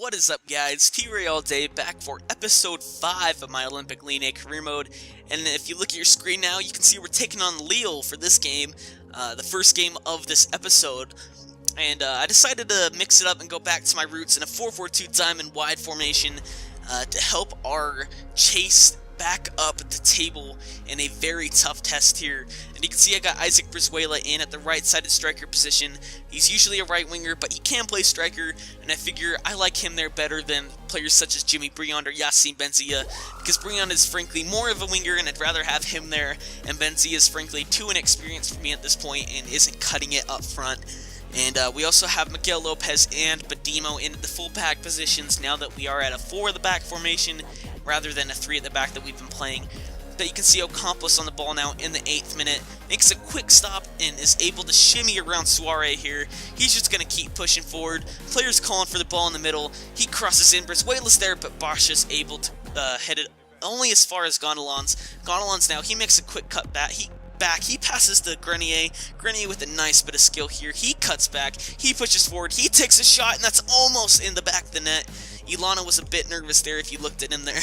What is up, guys? T-Ray all day, back for episode 5 of my Olympique Lyon career mode. And if you look at your screen now, you can see we're taking on Lyon for this game, the first game of this episode. And I decided to mix it up and go back to my roots in a 4-4-2 diamond wide formation to help our chase back up the table in a very tough test here. And you can see I got Isaac Brizuela in at the right-sided striker position. He's usually a right winger, but he can play striker, and I figure I like him there better than players such as Jimmy Briand or Yassine Benzia, because Briand is frankly more of a winger and I'd rather have him there, and Benzia is frankly too inexperienced for me at this point and isn't cutting it up front. And we also have Miguel Lopez and Badimo in the full-back positions now that we are at a 4 at the back formation rather than a 3 at the back that we've been playing. But you can see Ocampos on the ball now in the 8th minute, makes a quick stop and is able to shimmy around Suarez here. He's just going to keep pushing forward. Players calling for the ball in the middle. He crosses in, Brizuela's there, but Bosch is able to head it only as far as Gondelon's. Gondelon's now, he makes a quick cut back. He passes to Grenier. Grenier with a nice bit of skill here. He cuts back. He pushes forward. He takes a shot, and that's almost in the back of the net. Ilana was a bit nervous there if you looked at him there.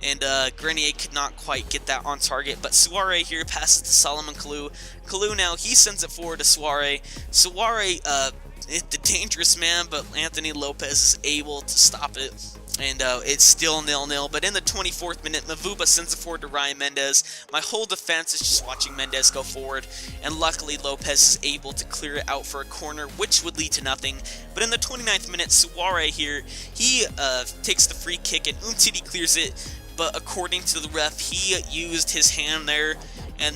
And Grenier could not quite get that on target. But Suarez here passes to Solomon Kalou. Kalou now, he sends it forward to Suarez. Suarez, the dangerous man, but Anthony Lopez is able to stop it. And it's still 0-0, but in the 24th minute, Mavuba sends it forward to Ryan Mendez. My whole defense is just watching Mendez go forward, and luckily Lopez is able to clear it out for a corner, which would lead to nothing. But in the 29th minute, Suarez here, he takes the free kick, and Umtiti clears it, but according to the ref, he used his hand there, and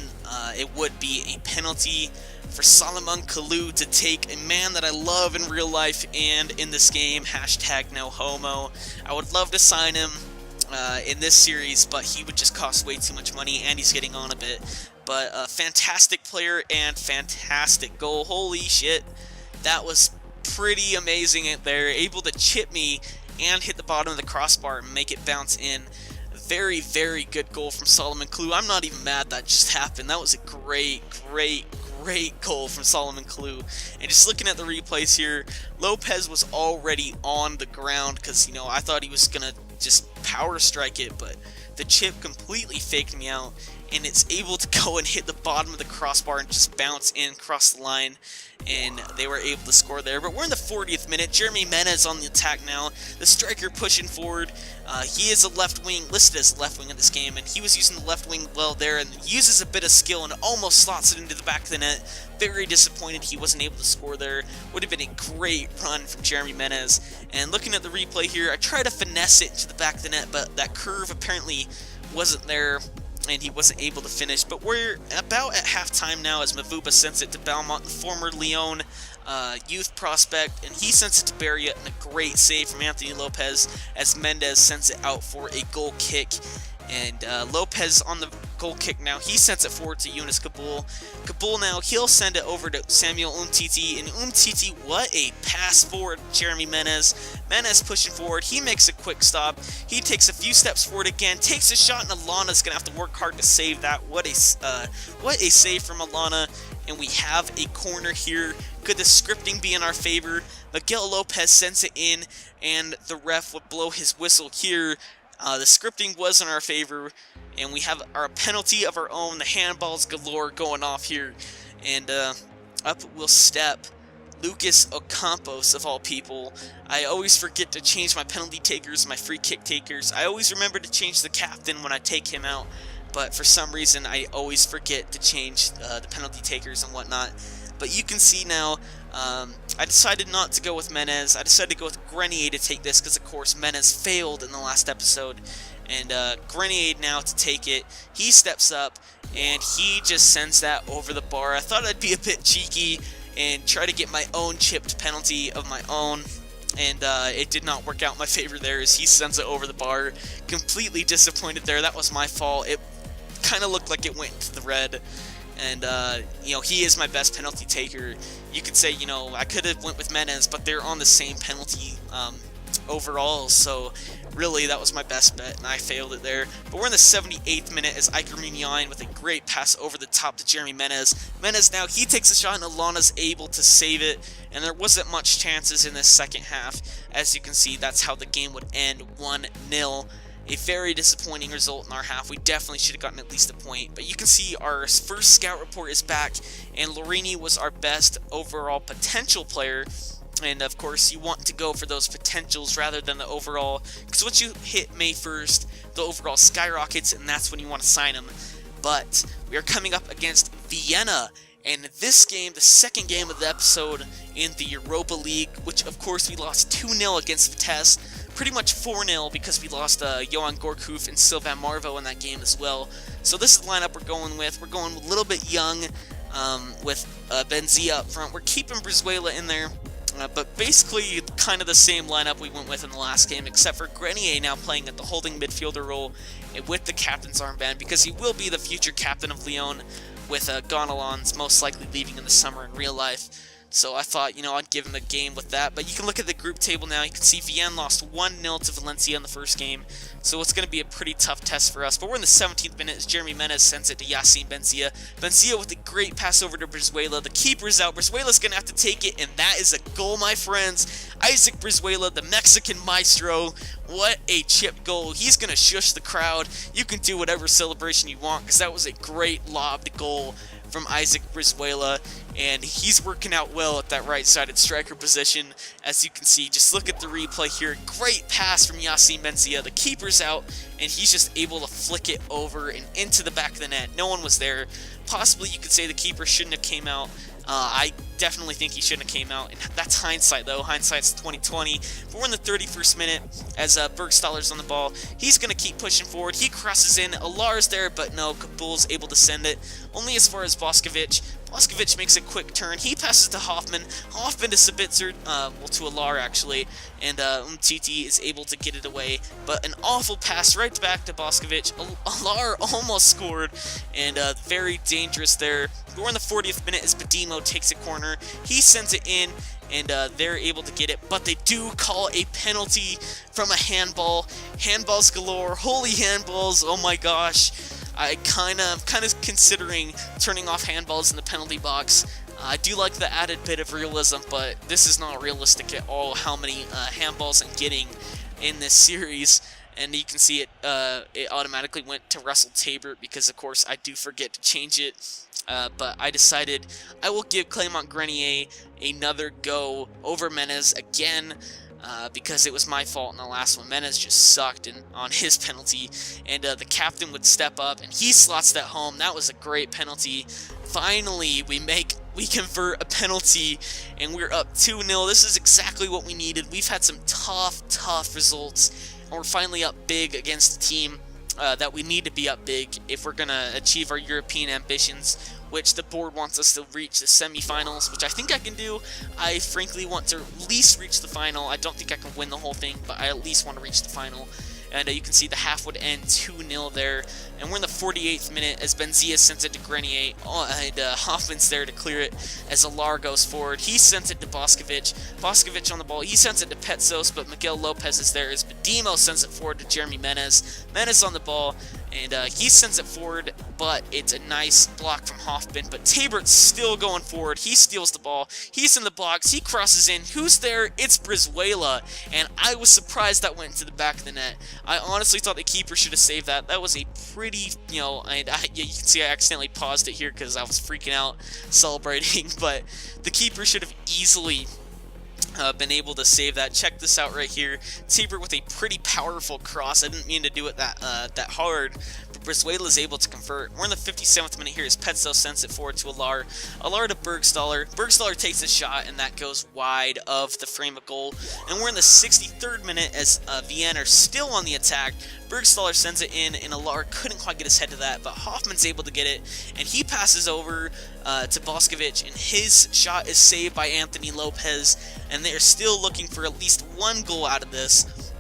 it would be a penalty for Solomon Kalou to take, a man that I love in real life and in this game, #NoHomo. I would love to sign him in this series, but he would just cost way too much money, and he's getting on a bit. But a fantastic player and fantastic goal. Holy shit, that was pretty amazing there. Able to chip me and hit the bottom of the crossbar and make it bounce in. Very, very good goal from Solomon Kalou. I'm not even mad that just happened. That was a great goal from Solomon Kalou. And just looking at the replays here, Lopez was already on the ground because, you know, I thought he was going to just power strike it, but the chip completely faked me out, and it's able to go and hit the bottom of the crossbar and just bounce in across the line, and they were able to score there. But we're in the 40th minute. Jeremy Menez on the attack now. The striker pushing forward. He is a left wing, listed as left wing in this game, and he was using the left wing well there and uses a bit of skill and almost slots it into the back of the net. Very disappointed he wasn't able to score there. Would have been a great run from Jeremy Menez. And looking at the replay here, I tried to finesse it to the back of the net, but that curve apparently wasn't there, and he wasn't able to finish. But we're about at halftime now as Mavuba sends it to Belmont, the former Lyon youth prospect, and he sends it to Barriott, and a great save from Anthony Lopez as Mendez sends it out for a goal kick. And Lopez on the goal kick now, he sends it forward to Yunus Kabul. Kabul now, he'll send it over to Samuel Umtiti, and Umtiti, what a pass forward, Jeremy Menez. Menez pushing forward, he makes a quick stop, he takes a few steps forward again, takes a shot, and Alana's going to have to work hard to save that. What a save from Alana, and we have a corner here. Could the scripting be in our favor? Miguel Lopez sends it in, and the ref would blow his whistle here. The scripting was in our favor, and we have our penalty of our own, the handballs galore going off here. And up will step Lucas Ocampos, of all people. I always forget to change my penalty takers, my free kick takers. I always remember to change the captain when I take him out, but for some reason I always forget to change the penalty takers and whatnot. But you can see now, I decided not to go with Menez. I decided to go with Grenier to take this because, of course, Menez failed in the last episode. And Grenier now to take it. He steps up, and he just sends that over the bar. I thought I'd be a bit cheeky and try to get my own chipped penalty of my own. And it did not work out in my favor there as he sends it over the bar. Completely disappointed there. That was my fault. It kind of looked like it went to the red. And, you know, he is my best penalty taker. You could say, you know, I could have went with Menez, but they're on the same penalty overall, so really that was my best bet, and I failed it there. But we're in the 78th minute as Iker Muniain with a great pass over the top to Jeremy Menez. Menez now, he takes a shot, and Alana's able to save it, and there wasn't much chances in this second half. As you can see, that's how the game would end, 1-0. A very disappointing result in our half. We definitely should have gotten at least a point. But you can see our first scout report is back, and Lorini was our best overall potential player. And of course, you want to go for those potentials rather than the overall, because once you hit May 1st, the overall skyrockets, and that's when you want to sign them. But we are coming up against Vienna, and this game, the second game of the episode in the Europa League, which of course we lost 2-0 against Vitesse, pretty much 4-0 because we lost Johan Gorkhoff and Sylvain Marvo in that game as well. So this is the lineup we're going with. We're going a little bit young with Benzia up front. We're keeping Brizuela in there. But basically kind of the same lineup we went with in the last game, except for Grenier now playing at the holding midfielder role with the captain's armband, because he will be the future captain of Lyon, with Gonalons most likely leaving in the summer in real life. So I thought, you know, I'd give him a game with that. But you can look at the group table now. You can see Vienne lost 1-0 to Valencia in the first game. So it's going to be a pretty tough test for us. But we're in the 17th minute as Jeremy Menez sends it to Yassine Benzia. Benzia with a great pass over to Brizuela. The keeper's out. Brizuela's going to have to take it. And that is a goal, my friends. Isaac Brizuela, the Mexican maestro. What a chip goal. He's going to shush the crowd. You can do whatever celebration you want, because that was a great lobbed goal from Isaac Brizuela, and he's working out well at that right-sided striker position. As you can see, just look at the replay here. Great pass from Yassine Benzia. The keeper's out, and he's just able to flick it over and into the back of the net. No one was there. Possibly you could say the keeper shouldn't have came out. I definitely think he shouldn't have came out, and that's hindsight though. Hindsight's 2020. But we're in the 31st minute as Bergstaller's on the ball. He's going to keep pushing forward. He crosses in. Alar's there, but no, Kabul's able to send it only as far as Boskovic. Boskovic makes a quick turn. He passes to Hoffman. Hoffman to Sabitzer, well, to Alar actually, and Umtiti is able to get it away. But an awful pass right back to Boskovic. Alar almost scored, and very dangerous there. We're in the 40th minute as Badimo takes a corner. He sends it in, and they're able to get it, but they do call a penalty from a handball. Handballs galore. Holy handballs. Oh my gosh. I kind of considering turning off handballs in the penalty box. I do like the added bit of realism, but this is not realistic at all how many handballs I'm getting in this series. And you can see it automatically went to Russell Tabor, because of course I do forget to change it. But I decided I will give Clément Grenier another go over Menez again, because it was my fault in the last one. Menez just sucked on his penalty, and the captain would step up, and he slots that home. That was a great penalty. Finally, we convert a penalty, and we're up 2-0. This is exactly what we needed. We've had some tough results, and we're finally up big against a team that we need to be up big if we're going to achieve our European ambitions, which the board wants us to reach the semifinals, which I think I can do. I frankly want to at least reach the final. I don't think I can win the whole thing, but I at least want to reach the final. And you can see the half would end 2-0 there. And we're in the 48th minute as Benzia sends it to Grenier. And Hoffman's there to clear it as Alar goes forward. He sends it to Boskovic. Boskovic on the ball. He sends it to Petsos, but Miguel Lopez is there as Badimo sends it forward to Jeremy Menez. Menez on the ball, and he sends it forward, but it's a nice block from Hoffman. But Tabert's still going forward. He steals the ball. He's in the box. He crosses in. Who's there? It's Brizuela. And I was surprised that went into the back of the net. I honestly thought the keeper should have saved that. That was a pretty, you know, and you can see I accidentally paused it here because I was freaking out celebrating. But the keeper should have easily been able to save that. Check this out right here. Tabor with a pretty powerful cross. I didn't mean to do it that hard, but Brizuela is able to convert. We're in the 57th minute here as Petso sends it forward to Alar. Alar to Bergstaller. Bergstaller takes a shot, and that goes wide of the frame of goal. And we're in the 63rd minute as Vienna are still on the attack. Bergstaller sends it in, and Alar couldn't quite get his head to that, but Hoffman's able to get it, and he passes over to Boskovic, and his shot is saved by Anthony Lopez, and they are still looking for at least one goal out of this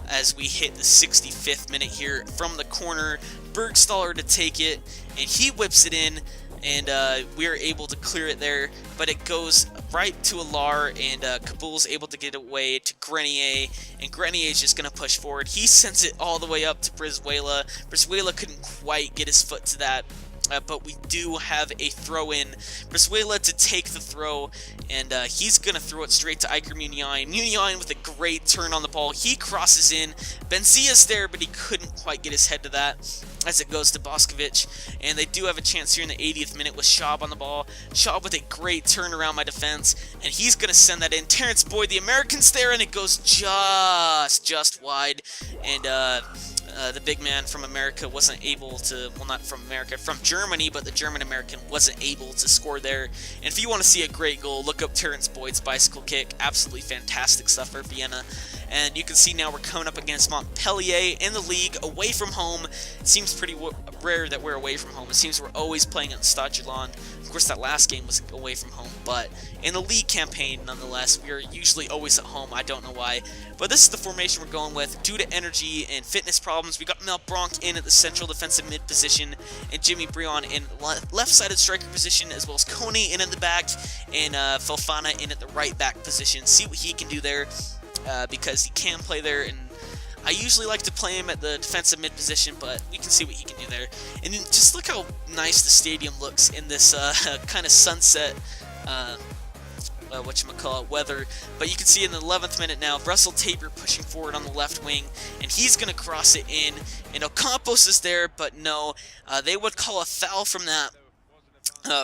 as we hit the 65th minute here from the corner. Bergstaller to take it, and he whips it in, and we are able to clear it there, but it goes right to Alar, and Kabul's able to get away to Grenier, and Grenier is just going to push forward. He sends it all the way up to Brizuela. Brizuela couldn't quite get his foot to that, but we do have a throw-in. Brizuela to take the throw, and he's going to throw it straight to Iker Muniain. Muniain with a great turn on the ball. He crosses in. Benzia's there, but he couldn't quite get his head to that as it goes to Boskovic. And they do have a chance here in the 80th minute with Schaub on the ball. Schaub with a great turn around my defense, and he's going to send that in. Terrence Boyd, the American's there, and it goes just wide. And the big man from America wasn't able to, well, not from America, from Germany, but the German-American wasn't able to score there. And if you want to see a great goal, look up Terrence Boyd's bicycle kick. Absolutely fantastic stuff for Vienna. And you can see now we're coming up against Montpellier in the league, away from home. It seems pretty rare that we're away from home. It seems we're always playing at Stade Géland. Of course, that last game was away from home, but in the league campaign, nonetheless, we are usually always at home. I don't know why, but this is the formation we're going with. Due to energy and fitness problems, we got Malbronk in at the central defensive mid position, and Jimmy Brion in left-sided striker position, as well as Coney in at the back, and Fofana in at the right back position. See what he can do there, because he can play there, and I usually like to play him at the defensive mid position, but we can see what he can do there. And then just look how nice the stadium looks in this kind of sunset, weather. But you can see in the 11th minute now, Russell Tabor pushing forward on the left wing, and he's going to cross it in. And Ocampos is there, but no, they would call a foul from that.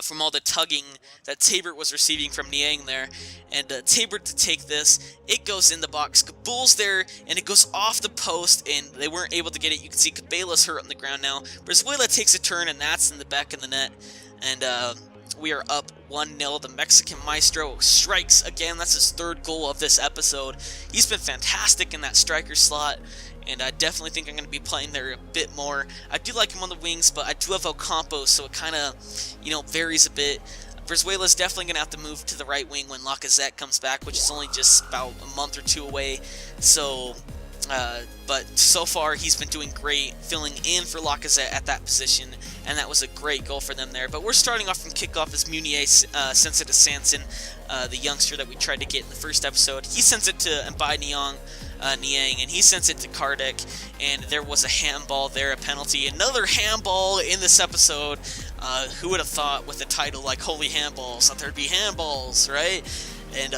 From all the tugging that Tabor was receiving from Niang there, and Tabor to take this, it goes in the box. Kabul's there, and it goes off the post, and they weren't able to get it. You can see Cabela's hurt on the ground now. Brizuela takes a turn, and that's in the back of the net, and we are up 1-0. The Mexican Maestro strikes again. That's his third goal of this episode. He's been fantastic in that striker slot, and I definitely think I'm going to be playing there a bit more. I do like him on the wings, but I do have Ocampo, so it kind of, varies a bit. Brizuela's definitely going to have to move to the right wing when Lacazette comes back, which is only just about a month or two away. So, but so far he's been doing great, filling in for Lacazette at that position, and that was a great goal for them there. But we're starting off from kickoff as Munier sends it to Sanson, the youngster that we tried to get in the first episode. He sends it to Mbai Niang, and he sends it to Kardec, and there was a handball there, a penalty. Another handball in this episode. Who would have thought with a title like Holy Handballs that there'd be handballs, right? And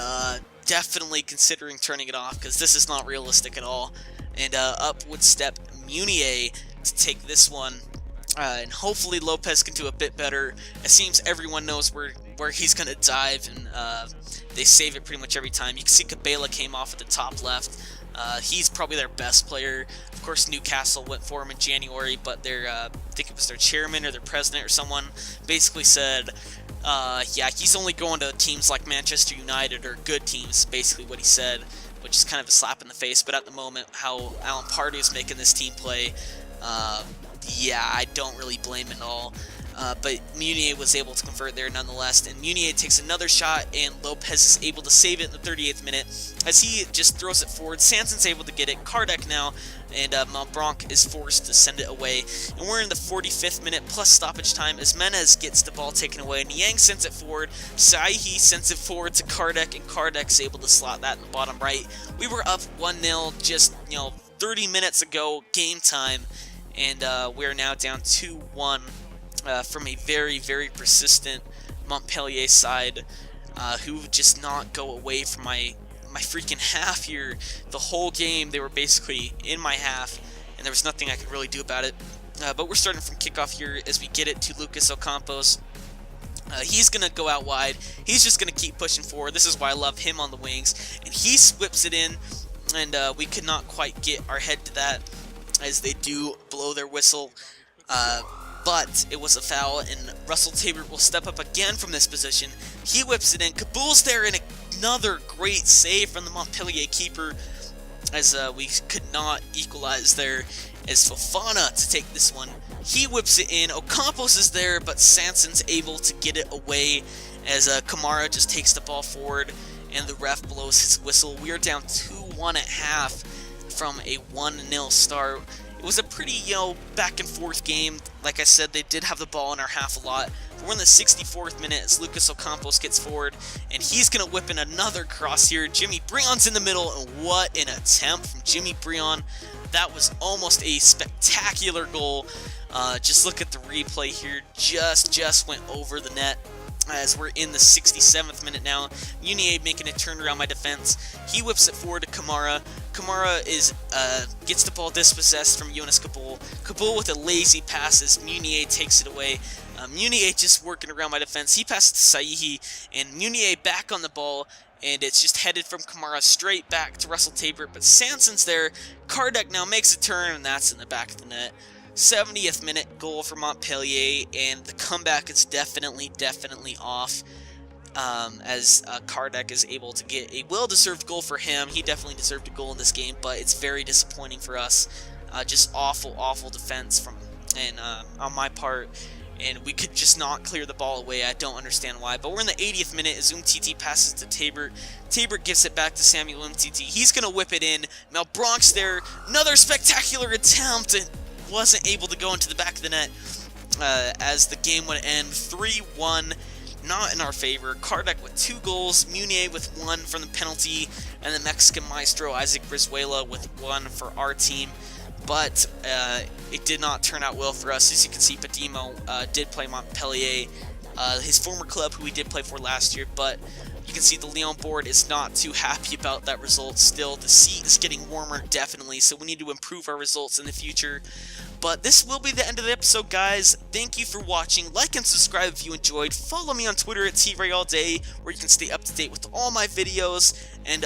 definitely considering turning it off, because this is not realistic at all. And up would step Munier to take this one. And hopefully Lopez can do a bit better. It seems everyone knows where he's going to dive, and they save it pretty much every time. You can see Cabela came off at the top left. He's probably their best player. Of course, Newcastle went for him in January, but their I think it was their chairman or their president or someone basically said, yeah, he's only going to teams like Manchester United or good teams, basically what he said, which is kind of a slap in the face. But at the moment, how Alan Pardew is making this team play, yeah, I don't really blame him at all. But Munier was able to convert there nonetheless, and Munier takes another shot, and Lopez is able to save it in the 38th minute as he just throws it forward. Sanson's able to get it, Kardec now, and Malbronk is forced to send it away. And we're in the 45th minute plus stoppage time as Menez gets the ball taken away. Niang sends it forward, Saihi sends it forward to Kardec, and Kardec's able to slot that in the bottom right. We were up 1-0 just 30 minutes ago, game time, and we're now down 2-1. From a very, very persistent Montpellier side, who would just not go away from my freaking half here. The whole game, they were basically in my half, and there was nothing I could really do about it. But we're starting from kickoff here as we get it to Lucas Ocampos. He's going to go out wide. He's just going to keep pushing forward. This is why I love him on the wings. And he whips it in, and we could not quite get our head to that as they do blow their whistle. But it was a foul, and Russell Tabor will step up again from this position. He whips it in. Kabul's there, and another great save from the Montpellier keeper as we could not equalize there as Fofana to take this one. He whips it in. Ocampos is there, but Sanson's able to get it away as Kamara just takes the ball forward, and the ref blows his whistle. We are down 2-1 at half from a 1-0 start. It was a pretty, back and forth game. Like I said, they did have the ball in our half a lot. But we're in the 64th minute as Lucas Ocampos gets forward, and he's going to whip in another cross here. Jimmy Brion's in the middle, and what an attempt from Jimmy Brion. That was almost a spectacular goal. Just look at the replay here. Just went over the net. As we're in the 67th minute now, Munier making a turn around my defense. He whips it forward to Kamara. Kamara gets the ball dispossessed from Jonas Kabul. Kabul with a lazy pass as Munier takes it away. Munier just working around my defense. He passes to Saihi, and Munier back on the ball, and it's just headed from Kamara straight back to Russell Tabor. But Sanson's there. Kardec now makes a turn, and that's in the back of the net. 70th minute goal for Montpellier, and the comeback is definitely off, as Kardec is able to get a well-deserved goal for him. He definitely deserved a goal in this game, but it's very disappointing for us. Just awful defense on my part, and we could just not clear the ball away. I don't understand why, but we're in the 80th minute as Umtiti passes to Tabor. Tabor gives it back to Samuel Umtiti. He's going to whip it in. Now Bronx there, another spectacular attempt, and wasn't able to go into the back of the net, as the game would end 3-1, not in our favor. Kardec with 2 goals, Munier with 1 from the penalty, and the Mexican maestro Isaac Brizuela with 1 for our team. But it did not turn out well for us. As you can see, Padimo did play Montpellier, his former club who he did play for last year, but you can see the Lyon board is not too happy about that result still. The seat is getting warmer, definitely, so we need to improve our results in the future. But this will be the end of the episode, guys. Thank you for watching. Like and subscribe if you enjoyed. Follow me on Twitter at TRayAllDay, where you can stay up to date with all my videos. And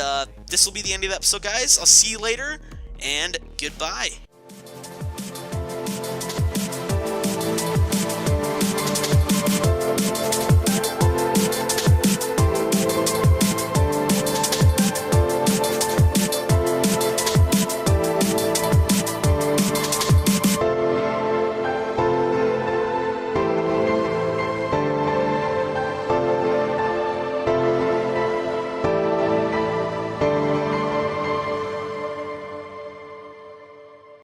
this will be the end of the episode, guys. I'll see you later, and goodbye.